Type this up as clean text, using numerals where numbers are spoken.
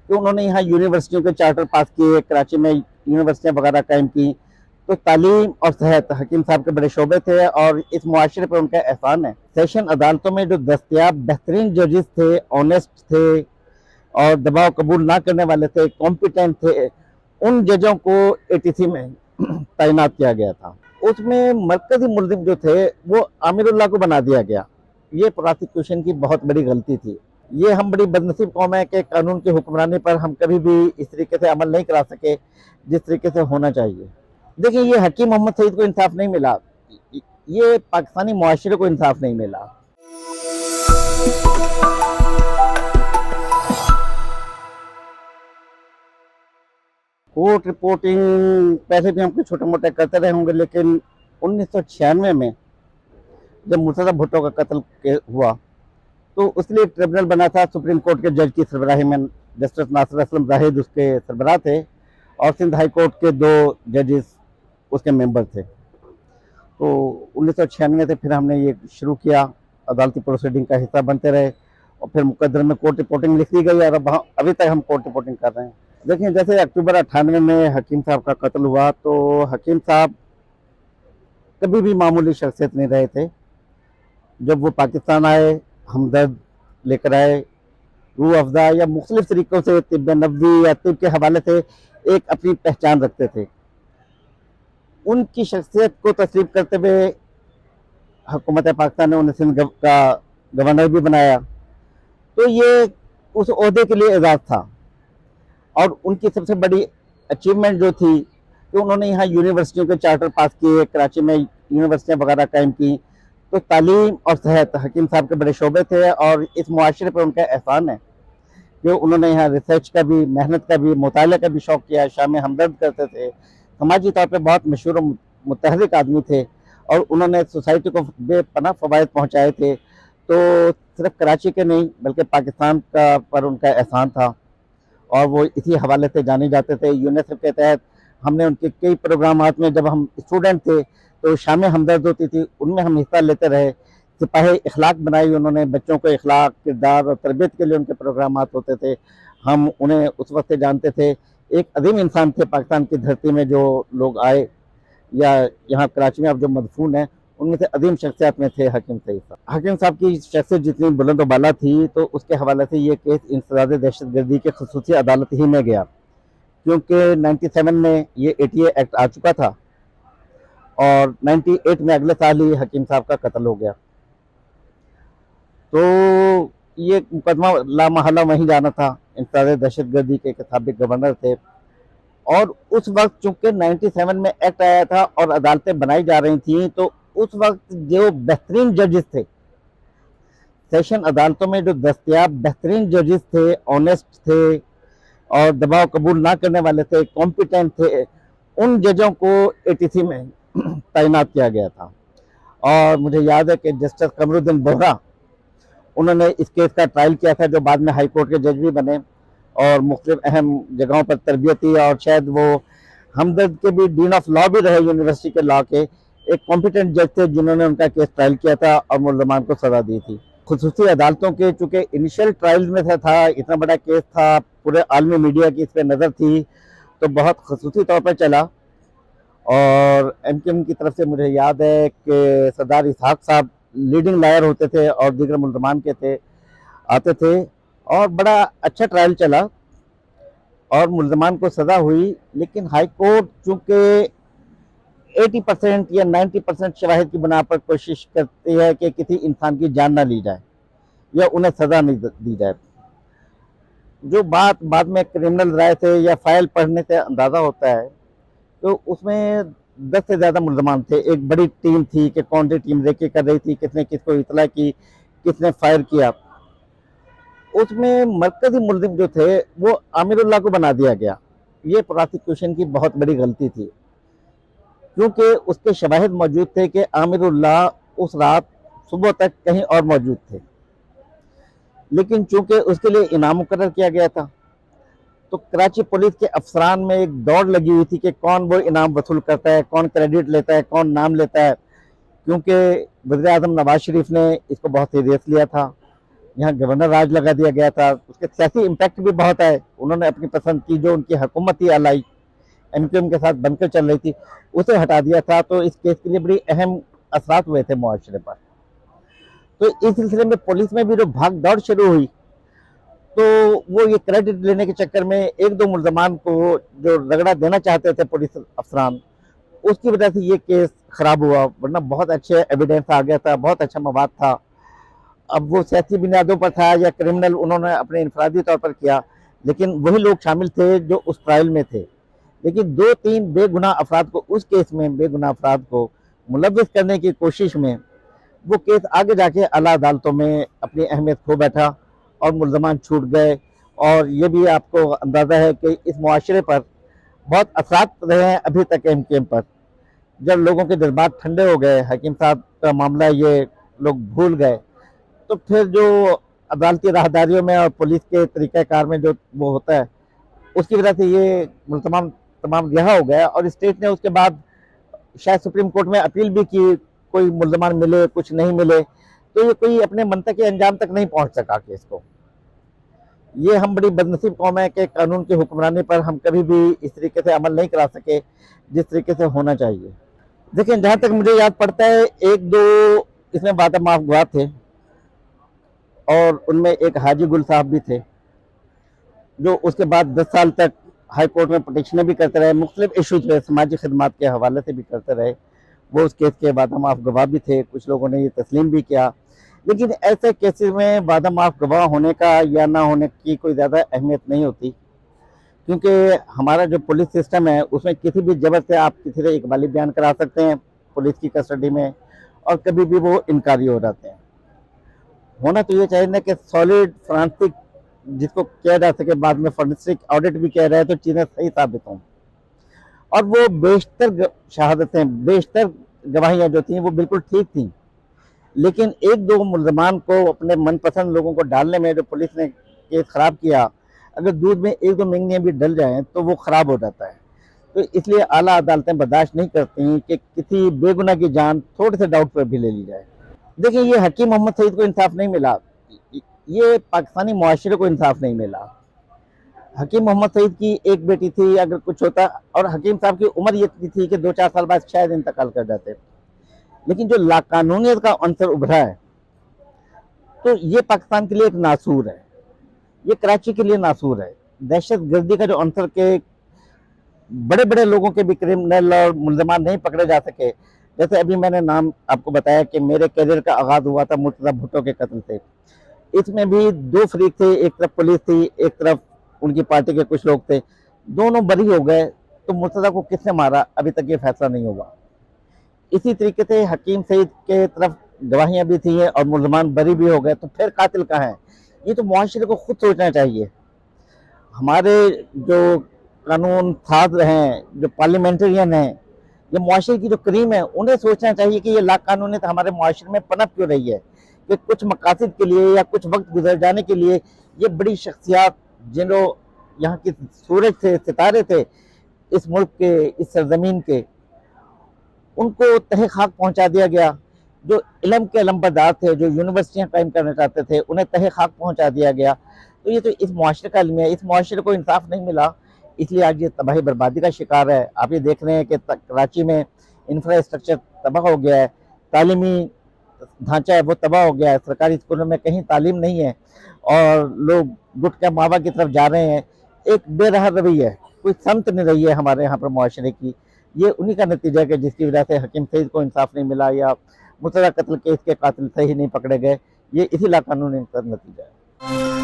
कि उन्होंने यहाँ यूनिवर्सिटियों के चार्टर पास किए, कराची में यूनिवर्सिटियाँ वगैरह कायम की। तो तालीम और सेहत हकीम साहब के बड़े शोबे थे और इस मुआशरे पर उनका एहसान है। सेशन अदालतों में जो दस्तयाब बेहतरीन जजेस थे, ऑनेस्ट थे और दबाव कबूल ना करने वाले थे, कॉम्पिटेंट थे, उन जजों को एटीसी में तैनात किया गया था। उसमें मरकजी मुल्जिम जो थे वो आमिरुल्लाह को बना दिया गया। ये प्रोसिक्यूशन की बहुत बड़ी गलती थी। ये हम बड़ी बदनसीब कौम है कि कानून की हुक्मरानी पर हम कभी भी इस तरीके से अमल नहीं करा सके जिस तरीके से होना चाहिए। देखिए, ये हकीम मोहम्मद सईद को इंसाफ नहीं मिला, ये पाकिस्तानी मुआशरे को इंसाफ नहीं मिला। कोर्ट रिपोर्टिंग पहले भी हम कुछ छोटे मोटे करते रहे होंगे, लेकिन 1996 में जब मुर्तज़ा भुट्टो का कत्ल हुआ तो उसके लिए ट्रिब्यूनल बना था। सुप्रीम कोर्ट के जज की सरबराही में जस्टिस नासिर असलम जाहिद उसके सरबराह थे और सिंध हाई कोर्ट के 2 जजेस उसके मेंबर थे। तो 1996 से फिर हमने ये शुरू किया, अदालती प्रोसीडिंग का हिस्सा बनते रहे और फिर मुकदमे में कोर्ट रिपोर्टिंग लिख दी गई और अब अभी तक हम कोर्ट रिपोर्टिंग कर रहे हैं। देखिए, जैसे अक्टूबर 98 में हकीम साहब का कत्ल हुआ तो हकीम साहब कभी भी मामूली शख्सियत नहीं रहे थे। जब वो पाकिस्तान आए, हमदर्द लेकर आए, रूह अफ़ज़ा या मुख्तलिफ तरीक़ों से तिब्ब नबवी या तिब्ब के हवाले से एक अपनी पहचान रखते थे। उनकी शख्सियत को तस्लीम करते हुए हुकूमत पाकिस्तान ने उन्हें सिंध का गवर्नर भी बनाया। तो ये उस ओहदे के लिए एजाज़ था और उनकी सबसे बड़ी अचीवमेंट जो थी कि उन्होंने यहाँ यूनिवर्सिटियों के चार्टर पास किए, कराची में यूनिवर्सिटियाँ वगैरह कायम की। तो तालीम और सेहत हकीम साहब के बड़े शोबे थे और इस मुआशरे पर उनका एहसान है कि उन्होंने यहाँ रिसर्च का भी, मेहनत का भी, मुताले का भी शौक़ किया। शाम में हमदर्द करते थे, समाजी तौर पे बहुत मशहूर और मुतहरिक आदमी थे और उन्होंने सोसाइटी को बेपनाह फ़वाइद पहुँचाए थे। तो सिर्फ कराची के नहीं बल्कि पाकिस्तान का पर उनका एहसान था और वो इसी हवाले से जाने जाते थे। यूनिसेफ के तहत हमने उनके कई प्रोग्रामात में, जब हम स्टूडेंट थे तो शामें हमदर्द होती थी, उनमें हम हिस्सा लेते रहे। सिपाही इखलाक बनाई उन्होंने, बच्चों को इखलाक, किरदार और तरबियत के लिए उनके प्रोग्रामात होते थे। हम उन्हें उस वक्त से जानते थे। एक अजीम इंसान थे पाकिस्तान की धरती में जो लोग आए या यहाँ कराची में अब जो मदफून है, उनमें से अजीम शख्सियत में थे हकीम सईद साहब। हकीम साहब की शख्सियत जितनी बुलंद बाला थी तो उसके हवाले से ये केस इंसदाद दहशतगर्दी के खुसूसी अदालत ही में गया, क्योंकि 97 में ये ATA एक्ट आ चुका था और 98 में अगले साल ही हकीम साहब का कत्ल हो गया। तो ये मुकदमा लामहला वहीं जाना था। इंसदाद दहशतगर्दी के साबिक गवर्नर थे और उस वक्त चूंकि 97 में एक्ट आया था और अदालतें बनाई जा रही थी, तो उस वक्त जो बेहतरीन जजेस थे, सेशन अदालतों में जो दस्तयाब बेहतरीन जजेस थे, ऑनेस्ट थे और दबाव कबूल ना करने वाले थे, कॉम्पिटेंट थे, उन जजों को ATC में तैनात किया गया था। और मुझे याद है कि जस्टिस कमरुद्दीन बोहरा, उन्होंने इस केस का ट्रायल किया था, जो बाद में हाई कोर्ट के जज भी बने और मुख्तलिफ अहम जगहों पर तरबियती और शायद वो हमदर्द के भी डीन ऑफ लॉ भी रहे यूनिवर्सिटी के लॉ के। एक कॉम्पिटेंट जज थे जिन्होंने उनका केस ट्रायल किया था और मुल्ज़मान को सज़ा दी थी। खुसूसी अदालतों के चूँकि इनिशियल ट्रायल्स में था, इतना बड़ा केस था, पूरे आलमी मीडिया की इस पर नज़र थी, तो बहुत खसूसी तौर पर चला। और MKM की तरफ से मुझे याद है कि सरदार इसहाक साहब लीडिंग लॉयर होते थे और दीगर मुल्ज़मान के थे, आते थे और बड़ा अच्छा ट्रायल चला और मुल्ज़मान को सज़ा हुई। लेकिन हाई कोर्ट चूँकि 80% या 90% शवाहिद की बुना पर कोशिश करती है कि किसी इंसान की जान ना ली जाए या उन्हें सज़ा नहीं दी जाए। जो बात बाद में क्रिमिनल राय से या फाइल पढ़ने से अंदाज़ा होता है, तो उसमें 10 से ज़्यादा मुल्ज़मान थे। एक बड़ी टीम थी कि कौन सी टीम रेकी कर रही थी, किसने किसको इतला की, किसने फायर किया। उसमें मरकजी मुल्ज़िम जो थे वो आमिरुल्लाह को बना दिया गया। ये प्रोसिक्यूशन की बहुत बड़ी गलती थी, क्योंकि उसके शवाहिद मौजूद थे कि आमिरुल्लाह उस रात सुबह तक कहीं और मौजूद थे। लेकिन चूंकि उसके लिए इनाम मुकर्रर किया गया था, तो कराची पुलिस के अफसरान में एक दौड़ लगी हुई थी कि कौन वो इनाम वसूल करता है, कौन क्रेडिट लेता है, कौन नाम लेता है। क्योंकि वज़ीर आज़म नवाज शरीफ ने इसको बहुत सीरियस लिया था, यहाँ गवर्नर राज लगा दिया गया था, उसके सियासी इम्पैक्ट भी बहुत है। उन्होंने अपनी पसंद की जो उनकी हुकूमत थी अलाई एमक्यूएम के साथ बनकर चल रही थी, उसे हटा दिया था। तो इस केस के लिए बड़ी अहम असरात हुए थे मुआशरे पर। तो इस सिलसिले में पुलिस में भी जो भाग दौड़ शुरू हुई, तो वो ये क्रेडिट लेने के चक्कर में एक दो मुल्जमान को जो रगड़ा देना चाहते थे पुलिस अफसरान, उसकी वजह से ये केस खराब हुआ। वरना बहुत अच्छे एविडेंस आ गया था, बहुत अच्छा मवाद था। अब वो सियासी बुनियादों पर था या क्रिमिनल उन्होंने अपने इनफरादी तौर पर किया, लेकिन वही लोग शामिल थे जो उस ट्रायल में थे। लेकिन दो तीन बेगुनाह अफराद को, उस केस में बेगुनाह अफराद को मुलव्विस करने की कोशिश में वो केस आगे जाके आला अदालतों में अपनी अहमियत खो बैठा और मुल्जमान छूट गए। और ये भी आपको अंदाज़ा है कि इस मुआशरे पर बहुत असरात रहे हैं अभी तक एमक्यूएम पर। जब लोगों के जज्बात ठंडे हो गए, हकीम साहब का मामला ये लोग भूल गए, तो फिर जो अदालती राहदारियों में और पुलिस के तरीक़ाकार में जो वो होता है, उसकी वजह से ये तमाम रिहा हो गया। और स्टेट ने उसके बाद शायद सुप्रीम कोर्ट में अपील भी की, कोई मुल्जमान मिले, कुछ नहीं मिले, तो ये कोई अपने मंतक के अंजाम तक नहीं पहुंच सका केस को। ये हम बड़ी बदनसीब कौम है कि कानून की हुक्मरानी पर हम कभी भी इस तरीके से अमल नहीं करा सके जिस तरीके से होना चाहिए। देखिए, जहाँ तक मुझे याद पड़ता है, एक दो इसमें वादा माफ गवाह थे और उनमें एक हाजी गुल साहब भी थे, जो उसके बाद 10 साल तक हाई कोर्ट में पटिशनें भी करते रहे, मुख्तलिफ इशूज पे समाजी खिदमात के हवाले से भी करते रहे। वो उस केस के वादा माफ गवाह भी थे, कुछ लोगों ने ये तस्लीम भी किया। लेकिन ऐसे केसेस में वादा माफ गवाह होने का या ना होने की कोई ज़्यादा अहमियत नहीं होती, क्योंकि हमारा जो पुलिस सिस्टम है उसमें किसी भी जबर से आप किसी से इकबाली बयान करा सकते हैं पुलिस की कस्टडी में, और कभी भी वो इनकारी हो जाते हैं। होना तो ये चाहिए ना कि सॉलिड फॉरेंसिक, जिसको किया जा सके, बाद में फॉरेंसिक ऑडिट भी किया जाए तो चीज़ें सही साबित हों। और वो बेशतर शहादतें, बेशतर गवाहियाँ जो थी वो बिल्कुल ठीक थी। लेकिन एक दो मुल्जमान को अपने मनपसंद लोगों को डालने में जो पुलिस ने केस ख़राब किया, अगर दूध में एक दो मिंगनियाँ भी डल जाएँ तो वो ख़राब हो जाता है। तो इसलिए आला अदालतें बर्दाश्त नहीं करती कि किसी बेगुनाह की जान थोड़े से डाउट पर भी ले ली जाए। देखिए, ये हकीम मोहम्मद सईद को इंसाफ नहीं मिला, ये पाकिस्तानी मुआशरे को इंसाफ नहीं मिला। हकीम मोहम्मद सईद की एक बेटी थी, अगर कुछ होता, और हकीम साहब की उम्र ये थी कि 2-4 साल बाद शायद इंतकाल कर जाते। लेकिन जो लाकानूनियत का अंसर उभरा है, तो ये पाकिस्तान के लिए एक नासूर है, ये कराची के लिए नासूर है। दहशत गर्दी का जो अंसर के बड़े बड़े लोगों के भी क्रिमिनल और मुल्जमान नहीं पकड़े जा सके, जैसे अभी मैंने नाम आपको बताया कि मेरे कैरियर का आगाज हुआ था मुर्तज़ा भुट्टो के कत्ल से। इसमें भी दो फरीक थे, एक तरफ पुलिस थी, एक तरफ उनकी पार्टी के कुछ लोग थे, दोनों बरी हो गए। तो मुर्तज़ा को किसने मारा, अभी तक ये फैसला नहीं हुआ। इसी तरीके से हकीम सईद के तरफ गवाहियां भी थी और मुल्जमान बरी भी हो गए, तो फिर कातिल कहाँ है? ये तो मुआशरे को खुद सोचना चाहिए। हमारे जो कानून साज हैं, जो पार्लियामेंटेरियन हैं, ये मुआशरे की जो करीम है, उन्हें सोचना चाहिए कि ये लाकानूनियत हमारे मुआशरे में पनप क्यों रही है, कि कुछ मकासद के लिए या कुछ वक्त गुजर जाने के लिए ये बड़ी शख्सियात, जिन्हों यहाँ की सूरज थे, सितारे थे इस मुल्क के, इस सरजमीन के, उनको तहे खाक पहुँचा दिया गया। जो इल्म के अलमबरदार थे, जो यूनिवर्सिटियाँ कायम करना चाहते थे, उन्हें तहे खाक पहुँचा दिया गया। तो ये तो इस मुआशरे का इल्म है, इस मुआशरे को इंसाफ नहीं मिला, इसलिए आज ये तबाही बर्बादी का शिकार है। आप ये देख रहे हैं कि कराची में इंफ्रास्ट्रक्चर तबाह हो गया है, तालीमी ढांचा है वो तबाह हो गया है, सरकारी स्कूलों में कहीं तालीम नहीं है और लोग गुटखा मावा की तरफ जा रहे हैं। एक बेरहम रवैया है, कोई समत नहीं रही है हमारे यहाँ पर मुआशरे की। ये उन्हीं का नतीजा है कि जिसकी वजह से हकीम सईद को इंसाफ नहीं मिला या मुर्तज़ा कत्ल केस के कातिल सही नहीं पकड़े गए, ये इसी लाकानूनी का नतीजा है।